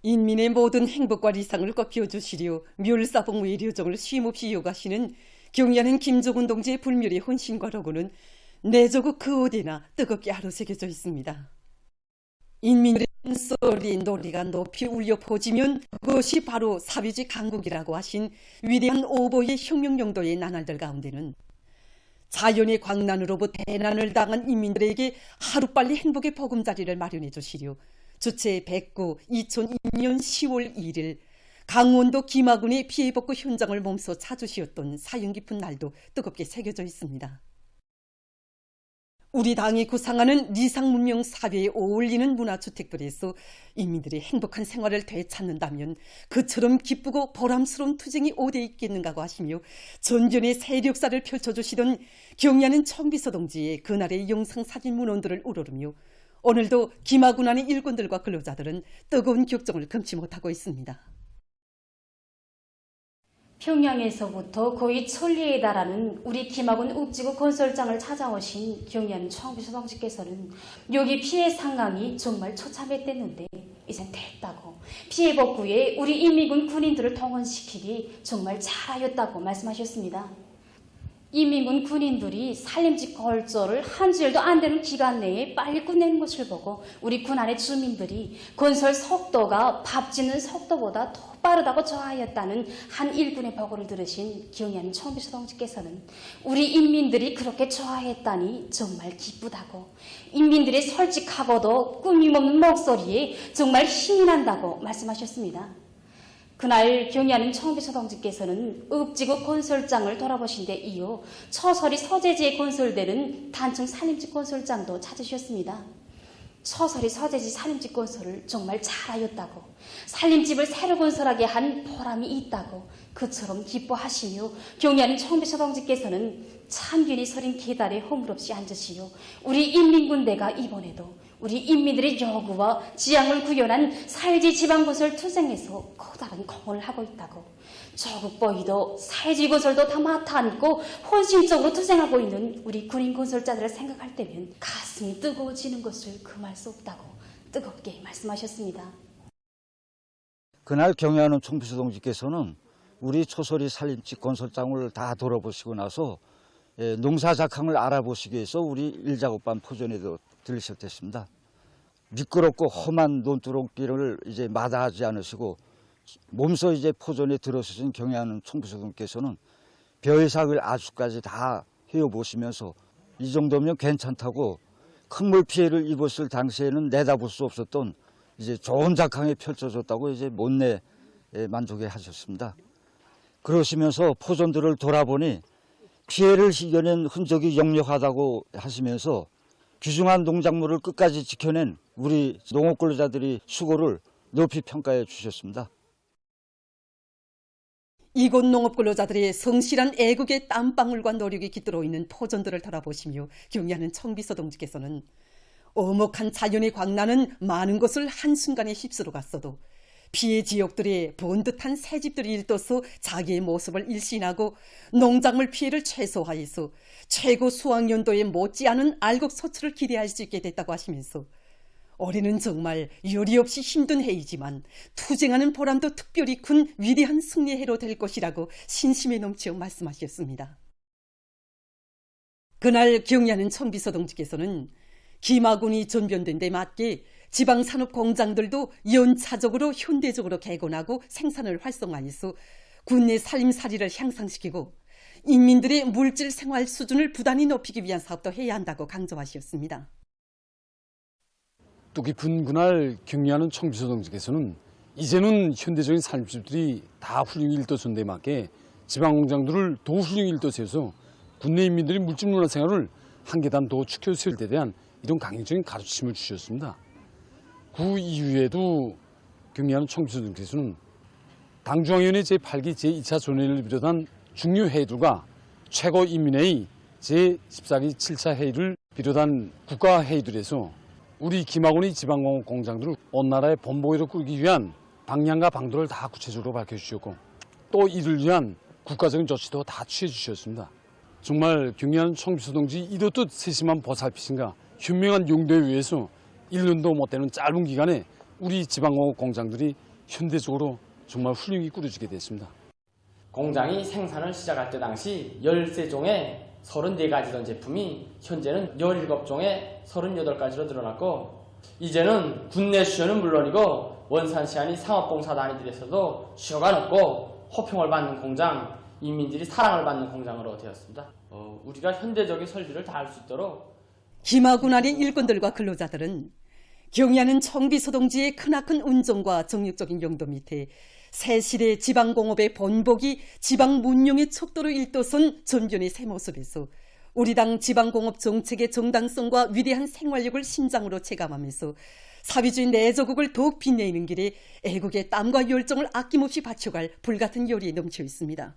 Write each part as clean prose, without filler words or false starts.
인민의 모든 행복과 리상을 꺾여 주시려 멸사봉 외료정을 쉼없이 요구하시는 경의하는 김정은 동지의 불멸의 헌신과 로고는 내조국 그 어디나 뜨겁게 아로새겨져 있습니다. 인민들의 소리 노래가 높이 울려 퍼지면 그것이 바로 사회주의 강국이라고 하신 위대한 오보의 혁명용도의 나날들 가운데는 자연의 광난으로부터 대난을 당한 인민들에게 하루빨리 행복의 보금자리를 마련해 주시려 주체 109 2002년 10월 1일 강원도 김하군의 피해복구 현장을 몸소 찾으시었던 사연 깊은 날도 뜨겁게 새겨져 있습니다. 우리 당이 구상하는 리상문명 사회에 어울리는 문화주택들에서 인민들이 행복한 생활을 되찾는다면 그처럼 기쁘고 보람스러운 투쟁이 어디에 있겠는가고 하시며 전변의 세력사를 펼쳐주시던 경의하는 청비서 동지의 그날의 영상사진 문헌들을 우러르며 오늘도 김하군 안의 일꾼들과 근로자들은 뜨거운 격정을 금치 못하고 있습니다. 평양에서부터 거의 천리에 달하는 우리 김하군 읍지구 건설장을 찾아오신 경의하는 청비서 동지께서는 여기 피해 상황이 정말 처참했댔는데 이젠 됐다고, 피해 복구에 우리 인민군 군인들을 동원시키기 정말 잘하였다고 말씀하셨습니다. 인민군 군인들이 살림집 걸절을 한 주일도 안 되는 기간 내에 빨리 끝내는 것을 보고 우리 군 안의 주민들이 건설 속도가 밥 짓는 속도보다 더 빠르다고 좋아하였다는 한 일군의 보고를 들으신 경의하는 청비서 동지께서는 우리 인민들이 그렇게 좋아했다니 정말 기쁘다고, 인민들의 솔직하고도 꾸밈없는 목소리에 정말 힘이 난다고 말씀하셨습니다. 그날 경의하는 청비서 동지께서는 읍지구 건설장을 돌아보신 데 이어 처서리 서재지에 건설되는 단층 살림집 건설장도 찾으셨습니다. 처서리 서재지 살림집 건설을 정말 잘하였다고, 살림집을 새로 건설하게 한 보람이 있다고 그처럼 기뻐하시며 경의하는 청비서 동지께서는 참견이 서린 계단에 허물없이 앉으시어 우리 인민군대가 이번에도 우리 인민들의 요구와 지향을 구현한 사회주의 지방건설 투쟁에서 커다란 공헌을 하고 있다고, 조국 보이도 사회주의 건설도 다 맡아 안고 헌신적으로 투쟁하고 있는 우리 군인 건설자들을 생각할 때면 가슴이 뜨거워지는 것을 금할 수 없다고 뜨겁게 말씀하셨습니다. 그날 경의하는 청비서 동지께서는 우리 초소리 살림집 건설장을 다 돌아보시고 나서 농사작황을 알아보시기 위해서 우리 일작업반 포전에도 들으셨댔습니다. 미끄럽고 험한 논두렁길을 이제 마다하지 않으시고 몸소 이제 포전에 들어서신 경의하는 청비서 동지께서는 벼의삭을 아주까지 다 헤어보시면서 이 정도면 괜찮다고 큰 물 피해를 입었을 당시에는 내다볼 수 없었던 이제 좋은 작황이 펼쳐졌다고 이제 못내 만족해 하셨습니다. 그러시면서 포전들을 돌아보니 피해를 이겨낸 흔적이 역력하다고 하시면서 귀중한 농작물을 끝까지 지켜낸 우리 농업 근로자들의 수고를 높이 평가해 주셨습니다. 이곳 농업 근로자들의 성실한 애국의 땀방울과 노력이 깃들어 있는 포전들을 돌아보시며 경의하는 청비서 동지께서는 오목한 자연의 광란은 많은 것을 한순간에 휩쓸어 갔어도 피해 지역들의 번듯한 새집들이 일떠서 자기의 모습을 일신하고 농작물 피해를 최소화해서 최고 수확연도에 못지않은 알곡 소출을 기대할 수 있게 됐다고 하시면서 올해는 정말 요리없이 힘든 해이지만 투쟁하는 보람도 특별히 큰 위대한 승리의 해로 될 것이라고 신심에 넘쳐 말씀하셨습니다. 그날 경의하는 청비서 동지께서는 김하군이 전변된 데 맞게 지방산업 공장들도 연차적으로 현대적으로 개건하고 생산을 활성화해서 군내 살림살이를 향상시키고 인민들의 물질 생활 수준을 부단히 높이기 위한 사업도 해야 한다고 강조하셨습니다. 뜻깊은 그날 경의하는 청비서 동지께서는 이제는 현대적인 살림집들이 다 훌륭히 일떠선 데 맞게 지방공장들을 더 훌륭히 일떠서서 군내 인민들이 물질 문화 생활을 한 계단 더 축혀 세울 때 대한 이런 강력적인 가르침을 주셨습니다. 그 이후에도 경의하는 청비서 동지께서는 당중앙위원회 제8기 제2차 전회를 비롯한 중요 회의들과 최고인민회의 제14기 7차 회의를 비롯한 국가회의들에서 우리 김하군의 지방공업 공장들을 온 나라의 본보기로 꾸리기 위한 방향과 방도를 다 구체적으로 밝혀주셨고 또 이를 위한 국가적인 조치도 다 취해주셨습니다. 정말 경의하는 청비서 동지 이렇듯 세심한 보살피심과 현명한 용도에 의해서 1년도 못 되는 짧은 기간에 우리 지방공업 공장들이 현대적으로 정말 훌륭히 꾸려지게 됐습니다. 공장이 생산을 시작할 때 당시 13종에 34가지던 제품이 현재는 17종에 38가지로 늘어났고, 이제는 국내 수요는 물론이고 원산 시안이 상업봉사 단위들에서도 수요가 높고 호평을 받는 공장, 인민들이 사랑을 받는 공장으로 되었습니다. 우리가 현대적인 설비를 다 할 수 있도록 김하군 아래 일꾼들과 근로자들은 경야는 청비소동지의 크나큰 운종과 정력적인 용도 밑에 새시대 지방공업의 번복이 지방문용의 척도로 일도선 전변의 새 모습에서 우리 당 지방공업 정책의 정당성과 위대한 생활력을 심장으로 체감하면서 사회주의 내조국을 더욱 빛내는 길에 애국의 땀과 열정을 아낌없이 바쳐갈 불같은 열이 넘쳐 있습니다.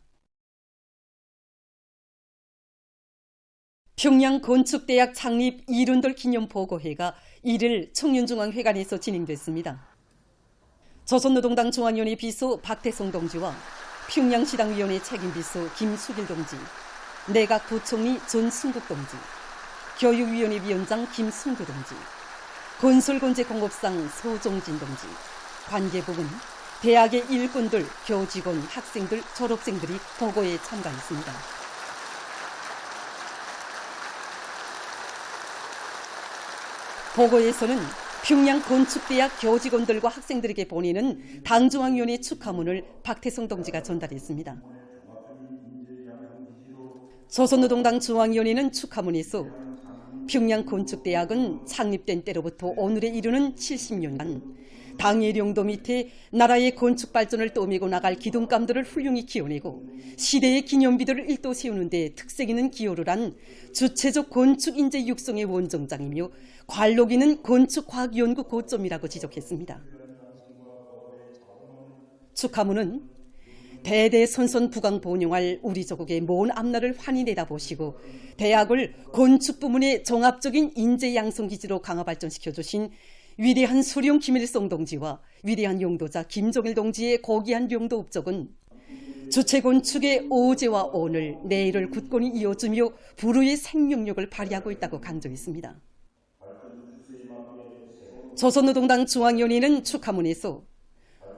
평양건축대학 창립 이른돌 기념보고회가 1일 청년중앙회관에서 진행됐습니다. 조선노동당 중앙위원회 비서 박태성 동지와 평양시당위원회 책임비서 김수길 동지, 내각부총리 전승국 동지, 교육위원회 위원장 김승구 동지, 건설건재공업상 서종진 동지, 관계부는 대학의 일꾼들, 교직원, 학생들, 졸업생들이 보고에 참가했습니다. 보고에서는 평양건축대학 교직원들과 학생들에게 보내는 당중앙위원회 축하문을 박태성 동지가 전달했습니다. 조선노동당 중앙위원회는 축하문에서 평양건축대학은 창립된 때로부터 오늘에 이르는 70년간 당의 령도 밑에 나라의 건축 발전을 떠밀고 나갈 기둥감들을 훌륭히 키워내고 시대의 기념비들을 일도 세우는 데 특색 있는 기여를 한 주체적 건축 인재 육성의 원정장이며 관록 있는 건축과학연구 고점이라고 지적했습니다. 축하문은 대대손손 부강 번영할 우리 조국의 먼 앞날을 환히 내다보시고 대학을 건축 부문의 종합적인 인재 양성 기지로 강화 발전시켜 주신 위대한 수령 김일성 동지와 위대한 용도자 김종일 동지의 고귀한 용도 업적은 주체 건축의 어제와 오늘, 내일을 굳건히 이어주며 불후의 생명력을 발휘하고 있다고 강조했습니다. 조선노동당 중앙위원회는 축하문에서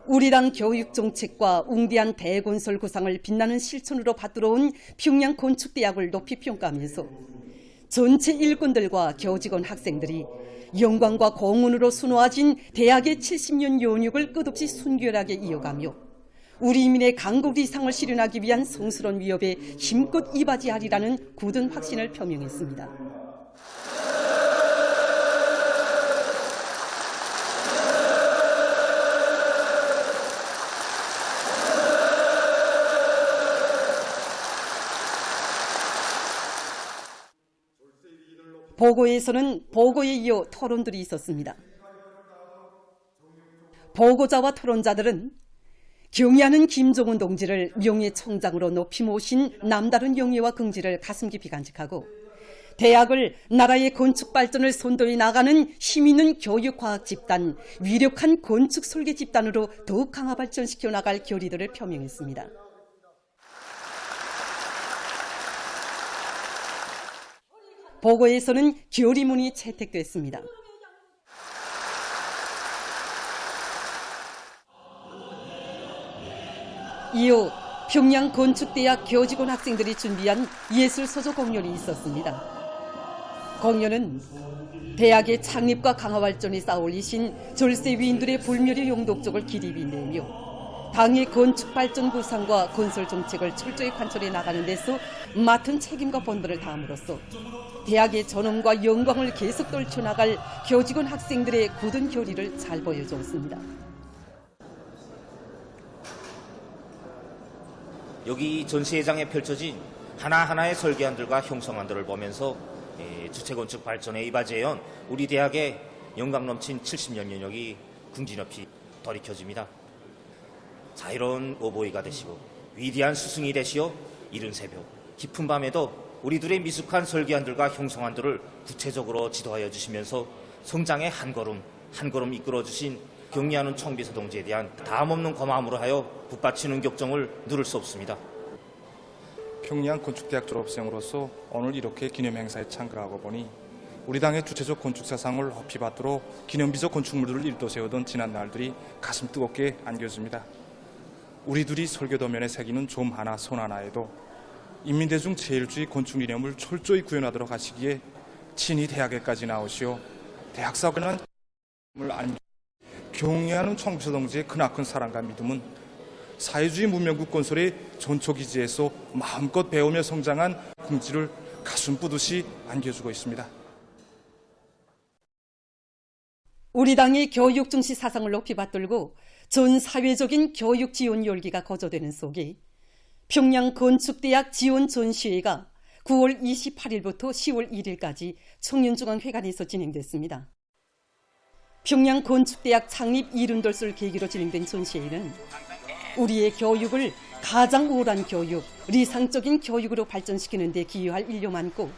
우리 당 교육정책과 웅대한 대건설 구상을 빛나는 실천으로 받들어온 평양건축대학을 높이 평가하면서 전체 일꾼들과 교직원 학생들이 영광과 공헌으로 수놓아진 대학의 70년 연육을 끝없이 순결하게 이어가며 우리 인민의 강국 이상을 실현하기 위한 성스러운 위협에 힘껏 이바지하리라는 굳은 확신을 표명했습니다. 보고에서는 보고에 이어 토론들이 있었습니다. 보고자와 토론자들은 경의하는 김종훈 동지를 명예총장으로 높이 모신 남다른 영예와 긍지를 가슴 깊이 간직하고 대학을 나라의 건축 발전을 선도해 나가는 힘있는 교육과학 집단, 위력한 건축 설계 집단으로 더욱 강화 발전시켜 나갈 결의들을 표명했습니다. 보고에서는 결의문이 채택됐습니다. 이후 평양건축대학 교직원 학생들이 준비한 예술서조 공연이 있었습니다. 공연은 대학의 창립과 강화 발전에 쌓아올리신 졸세 위인들의 불멸의 용독적을 길이 빛내며 당의 건축 발전 구상과 건설 정책을 철저히 관철해 나가는 데서 맡은 책임과 본분을 다함으로써 대학의 전원과 영광을 계속 떨쳐나갈 교직원 학생들의 굳은 결의를 잘 보여주었습니다. 여기 전시회장에 펼쳐진 하나하나의 설계안들과 형성안들을 보면서 주체건축 발전에 이바지해온 우리 대학의 영광 넘친 70년 연역이 궁지높이 돌이켜집니다. 자유로운 오보이가 되시고 위대한 스승이 되시어 이른 새벽 깊은 밤에도 우리들의 미숙한 설계안들과 형성안들을 구체적으로 지도하여 주시면서 성장의 한 걸음 한 걸음 이끌어 주신 경의하는 청비서 동지에 대한 다함없는 고마움으로 하여 붓받치는 격정을 누를 수 없습니다. 평양 건축대학 졸업생으로서 오늘 이렇게 기념행사에 참가하고 보니 우리 당의 주체적 건축 사상을 어필받도록 기념비적 건축물들을 일도세우던 지난 날들이 가슴 뜨겁게 안겨집니다. 우리들이 설계도면에 새기는 좀 하나 손 하나에도 인민대중 제일주의 건축 이념을 철저히 구현하도록 하시기에 친히 대학에까지 나오시어 대학사관을 경애하는 청비서 동지의 크나큰 사랑과 믿음은 사회주의 문명국 건설의 전초기지에서 마음껏 배우며 성장한 긍지를 가슴 뿌듯이 안겨주고 있습니다. 우리 당이 교육 중시 사상을 높이 받들고 전 사회적인 교육 지원 열기가 거저되는 속에 평양 건축대학 지원 전시회가 9월 28일부터 10월 1일까지 청년중앙회관에서 진행됐습니다. 평양 건축대학 창립 70돌을 계기로 진행된 전시회는 우리의 교육을 가장 우월한 교육, 리상적인 교육으로 발전시키는 데 기여할 인력 많고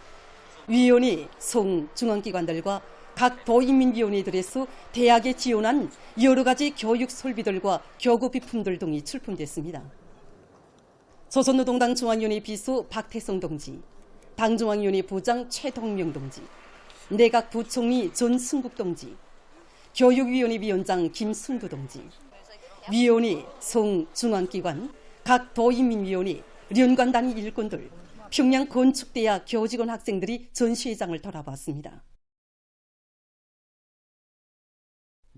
위원회, 송, 중앙기관들과 각 도인민위원회들에서 대학에 지원한 여러 가지 교육 설비들과 교구 비품들 등이 출품됐습니다. 조선노동당 중앙위원회 비서 박태성 동지, 당중앙위원회 부장 최동명 동지, 내각 부총리 전승국 동지, 교육위원회 위원장 김순두 동지, 위원회, 송, 중앙기관, 각 도인민위원회, 연관 단위 일꾼들, 평양 건축대학 교직원 학생들이 전시회장을 돌아봤습니다.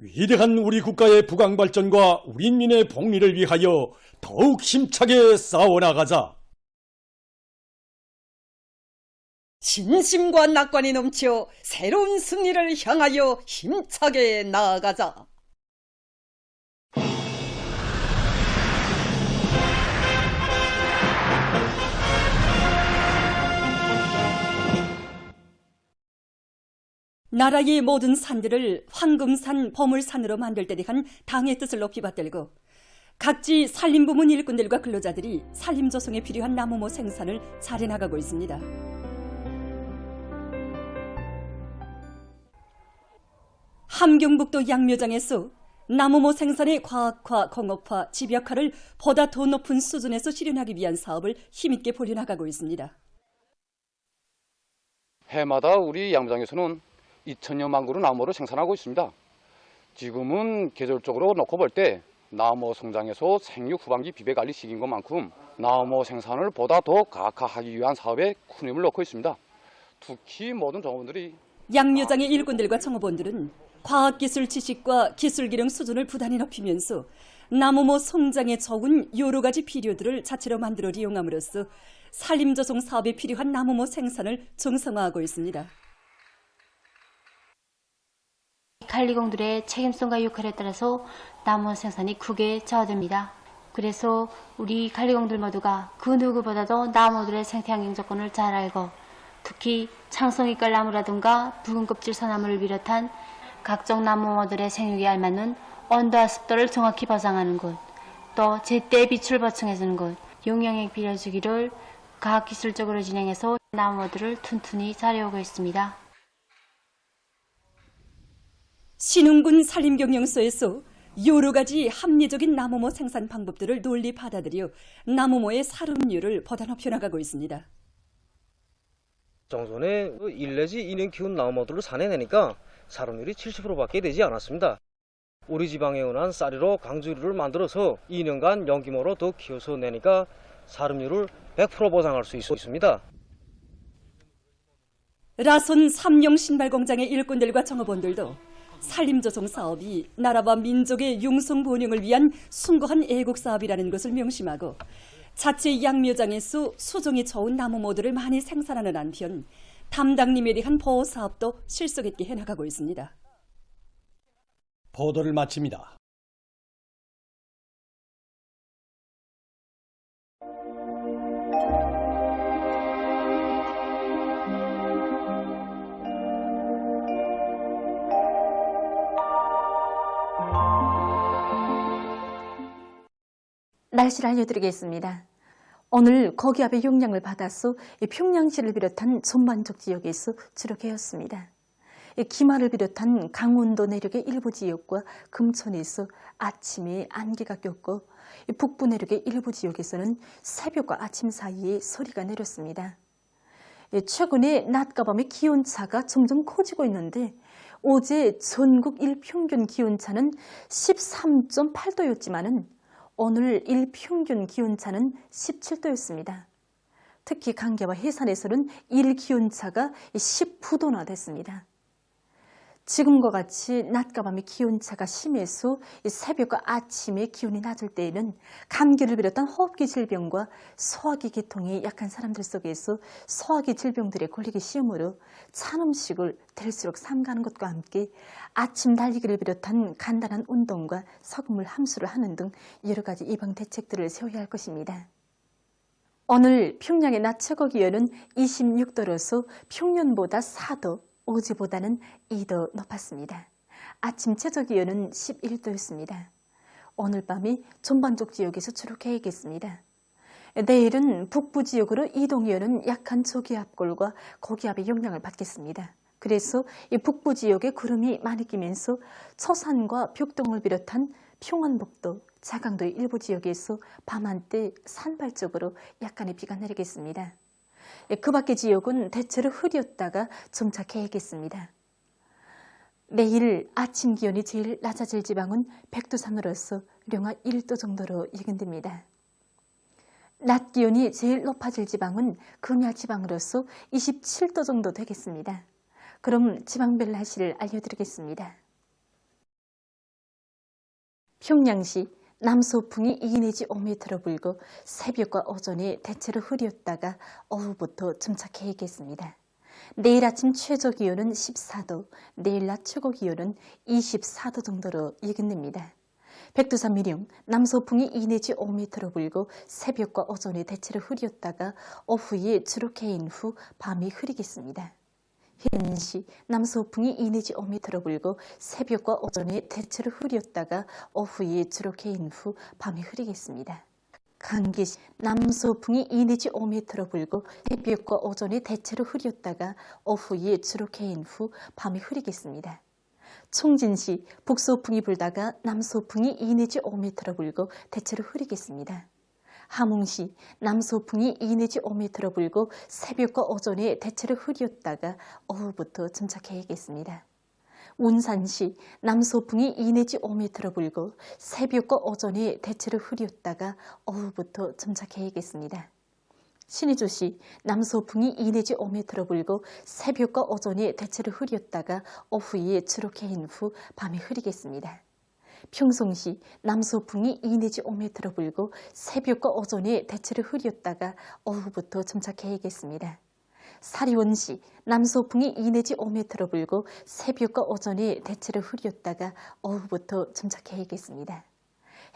위대한 우리 국가의 부강 발전과 우리 인민의 복리를 위하여 더욱 힘차게 싸워나가자. 진심과 낙관이 넘쳐 새로운 승리를 향하여 힘차게 나아가자. 나라의 모든 산들을 황금산, 보물산으로 만들 때 대한 당의 뜻을 높이 받들고 각지 산림부문 일꾼들과 근로자들이 산림조성에 필요한 나무모 생산을 잘해나가고 있습니다. 함경북도 양묘장에서 나무모 생산의 과학화, 공업화, 집약화를 보다 더 높은 수준에서 실현하기 위한 사업을 힘있게 벌여나가고 있습니다. 해마다 우리 양묘장에서는 2,000여만 그루 나무를 생산하고 있습니다. 지금은 계절적으로 놓고 볼 때 나무 성장에서 생육 후반기 비배관리 시기인 것만큼 나무 생산을 보다 더 가학화하기 위한 사업에 큰 힘을 넣고 있습니다. 특히 모든 정업원들이 양묘장의 일꾼들과 청업원들은 과학기술 지식과 기술기능 수준을 부단히 높이면서 나무모 성장에 적은 여러 가지 비료들을 자체로 만들어 이용함으로써 산림조성 사업에 필요한 나무모 생산을 정상화하고 있습니다. 관리공들의 책임성과 역할에 따라서 나무 생산이 크게 저하됩니다. 그래서 우리 관리공들 모두가 그 누구보다도 나무들의 생태환경 조건을 잘 알고 특히 창성이깔 나무라든가 붉은 껍질 소나무를 비롯한 각종 나무모들의 생육에 알맞는 온도와 습도를 정확히 보장하는 것, 또 제때 빛을 보충해주는 것, 용량액 비료주기를 과학기술적으로 진행해서 나무모들을 튼튼히 잘해오고 있습니다. 신흥군 산림경영서에서 여러 가지 합리적인 나무모 생산 방법들을 논리 받아들여 나무모의 사lum률을 보다 높여나가고 있습니다. 정선에 1 내지 2년 키운 나무모들을 사내내니까 사lum률이 70%밖에 되지 않았습니다. 우리 지방에 온한 쌀이로 강주리를 만들어서 2년간 연기모로 더 키워서 내니까 사lum률을 100% 보장할 수 있습니다. 라손 삼용 신발공장의 일꾼들과 정업원들도 산림조성 사업이 나라와 민족의 융성 번영을 위한 숭고한 애국 사업이라는 것을 명심하고 자체 양묘장에서 수종이 좋은 나무모들을 많이 생산하는 한편 담당림에 대한 보호 사업도 실속 있게 해나가고 있습니다. 보도를 마칩니다. 날씨를 알려드리겠습니다. 오늘 고기압의 영향을 받아서 평양시를 비롯한 전반적 지역에서 주로 개었습니다. 기마를 비롯한 강원도 내륙의 일부 지역과 금천에서 아침에 안개가 꼈고 북부 내륙의 일부 지역에서는 새벽과 아침 사이에 서리가 내렸습니다. 최근에 낮과 밤의 기온차가 점점 커지고 있는데 어제 전국 일평균 기온차는 13.8도였지만은 오늘 일평균 기온차는 17도였습니다. 특히 강계와 해산에서는 일기온차가 19도나 됐습니다. 지금과 같이 낮과 밤의 기온차가 심해서 새벽과 아침에 기온이 낮을 때에는 감기를 비롯한 호흡기 질병과 소화기 계통이 약한 사람들 속에서 소화기 질병들에 걸리기 쉬우므로 찬 음식을 될수록 삼가는 것과 함께 아침 달리기를 비롯한 간단한 운동과 소금물 함수를 하는 등 여러 가지 예방 대책들을 세워야 할 것입니다. 오늘 평양의 낮 최고 기온은 26도로서 평년보다 4도, 어제보다는 2도 높았습니다. 아침 최저 기온은 11도였습니다. 오늘 밤이 전반적 지역에서 추록해야겠습니다. 내일은 북부 지역으로 이동해오는 약한 저기압골과 고기압의 영향을 받겠습니다. 그래서 이 북부 지역에 구름이 많이 끼면서 처산과 벽동을 비롯한 평안북도, 자강도의 일부 지역에서 밤한때 산발적으로 약간의 비가 내리겠습니다. 그 밖의 지역은 대체로 흐렸다가 정착해야겠습니다. 내일 아침 기온이 제일 낮아질 지방은 백두산으로서 영하 1도 정도로 예견됩니다. 낮 기온이 제일 높아질 지방은 금야 지방으로서 27도 정도 되겠습니다. 그럼 지방별 날씨를 알려드리겠습니다. 평양시 남서풍이 2 내지 5m로 불고 새벽과 오전에 대체로 흐렸다가 오후부터 정착해야겠습니다. 내일 아침 최저 기온은 14도, 내일 낮 최고 기온은 24도 정도로 예견됩니다. 백두산 밀양 남서풍이 2 내지 5m로 불고 새벽과 오전에 대체로 흐렸다가 오후에 주로 개인 후 밤이 흐리겠습니다. 해안시 남서풍이 2 내지 5m로 불고 새벽과 오전에 대체로 흐렸다가 오후에 주로 개인 후 밤이 흐리겠습니다. 강계시 남서풍이 2 내지 5m로 불고 새벽과 오전에 대체로 흐렸다가 오후에 주로 개인 후 밤이 흐리겠습니다. 총진시 북서풍이 불다가 남서풍이 2 내지 5m로 불고 대체로 흐리겠습니다. 함흥시 남서풍이 2 내지 5m로 불고 새벽과 오전에 대체로 흐렸다가 오후부터 정착해야겠습니다. 운산시 남서풍이 2 내지 5m로 불고 새벽과 오전에 대체로 흐렸다가 오후부터 정착해야겠습니다. 신의주시 남서풍이 2 내지 5m로 불고 새벽과 오전에 대체로 흐렸다가 오후에 주로 개인 후 밤에 흐리겠습니다. 평성시 남서풍이 2 내지 5m로 불고 새벽과 오전에 대체로 흐렸다가 오후부터 정착해야겠습니다. 사리원시 남서풍이 2 내지 5m로 불고 새벽과 오전에 대체로 흐렸다가 오후부터 정착해야겠습니다.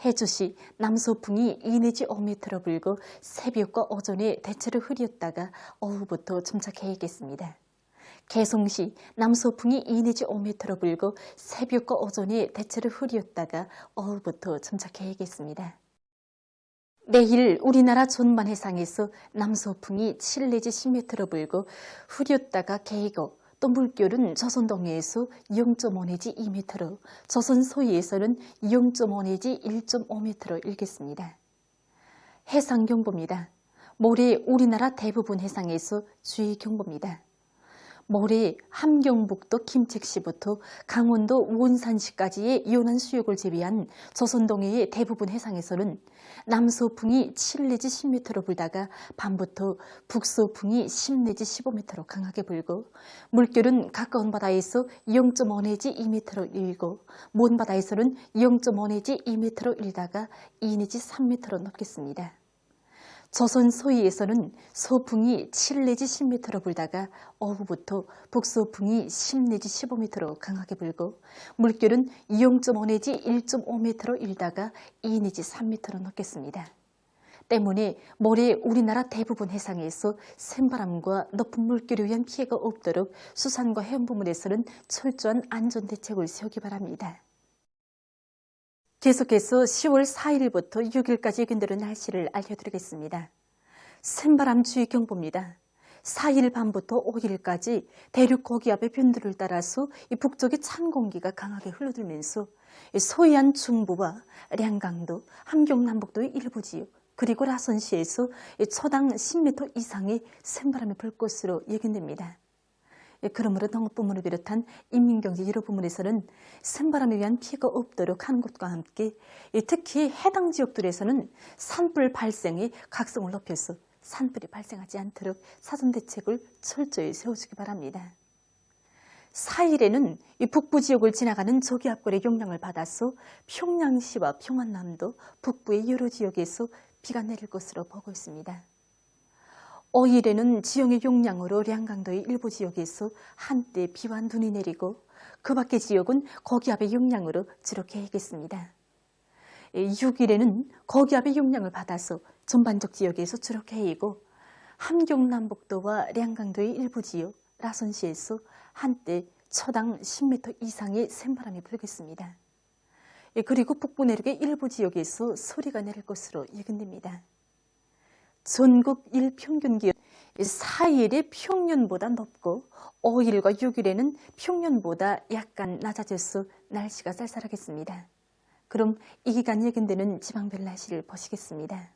해주시 남서풍이 2 내지 5m로 불고 새벽과 오전에 대체로 흐렸다가 오후부터 정착해야겠습니다. 개성시 남서풍이 2 내지 5m로 불고 새벽과 오전에 대체로 흐렸다가 오후부터 정착해야겠습니다. 내일 우리나라 전반 해상에서 남서풍이 7 내지 10m로 불고 흐렸다가 개이고 또 물결은 조선 동해에서 0.5 내지 2m로, 조선 서해에서는 0.5 내지 1.5m로 일겠습니다. 해상경보입니다. 모레 우리나라 대부분 해상에서 주의경보입니다. 모레 함경북도 김책시부터 강원도 원산시까지의 연안 수역을 제외한 조선 동해의 대부분 해상에서는 남서풍이 7 내지 10m로 불다가 밤부터 북서풍이 10 내지 15m로 강하게 불고 물결은 가까운 바다에서 0.5 내지 2m로 일고 먼 바다에서는 0.5 내지 2m로 일다가 2 내지 3m로 넘겠습니다. 조선 서해에서는 서풍이 7 내지 10m로 불다가 오후부터 북서풍이 10 내지 15m로 강하게 불고 물결은 0.5 내지 1.5m로 일다가 2 내지 3m로 넘겠습니다. 때문에 모레 우리나라 대부분 해상에서 센바람과 높은 물결에 의한 피해가 없도록 수산과 해운부문에서는 철저한 안전대책을 세우기 바랍니다. 계속해서 10월 4일부터 6일까지 예견되는 날씨를 알려드리겠습니다. 센바람 주의경보입니다. 4일 밤부터 5일까지 대륙 고기압의 변두를 따라서 북쪽의 찬 공기가 강하게 흘러들면서 서해안 중부와 량강도, 함경남북도의 일부 지역, 그리고 라선시에서 초당 10m 이상의 샘바람이 불 것으로 예견됩니다. 그러므로 농업부문을 비롯한 인민경제 여러 부문에서는 샘바람에 의한 피해가 없도록 하는 것과 함께 특히 해당 지역들에서는 산불 발생의 각성을 높여서 산불이 발생하지 않도록 사전 대책을 철저히 세워주기 바랍니다. 4일에는 이 북부 지역을 지나가는 저기압골의 영향을 받아서 평양시와 평안남도 북부의 여러 지역에서 비가 내릴 것으로 보고 있습니다. 5일에는 지형의 영향으로 량강도의 일부 지역에서 한때 비와 눈이 내리고 그 밖의 지역은 고기압의 영향으로 주로 개겠습니다. 6일에는 고기압의 영향을 받아서 전반적 지역에서 주로 개이고 함경남북도와 량강도의 일부 지역, 라선시에서 한때 초당 10m 이상의 샘바람이 불겠습니다. 그리고 북부 내륙의 일부 지역에서 소리가 내릴 것으로 예견됩니다. 전국 일평균 기온 4일에 평년보다 높고 5일과 6일에는 평년보다 약간 낮아져서 날씨가 쌀쌀하겠습니다. 그럼 이 기간 예견되는 지방별 날씨를 보시겠습니다.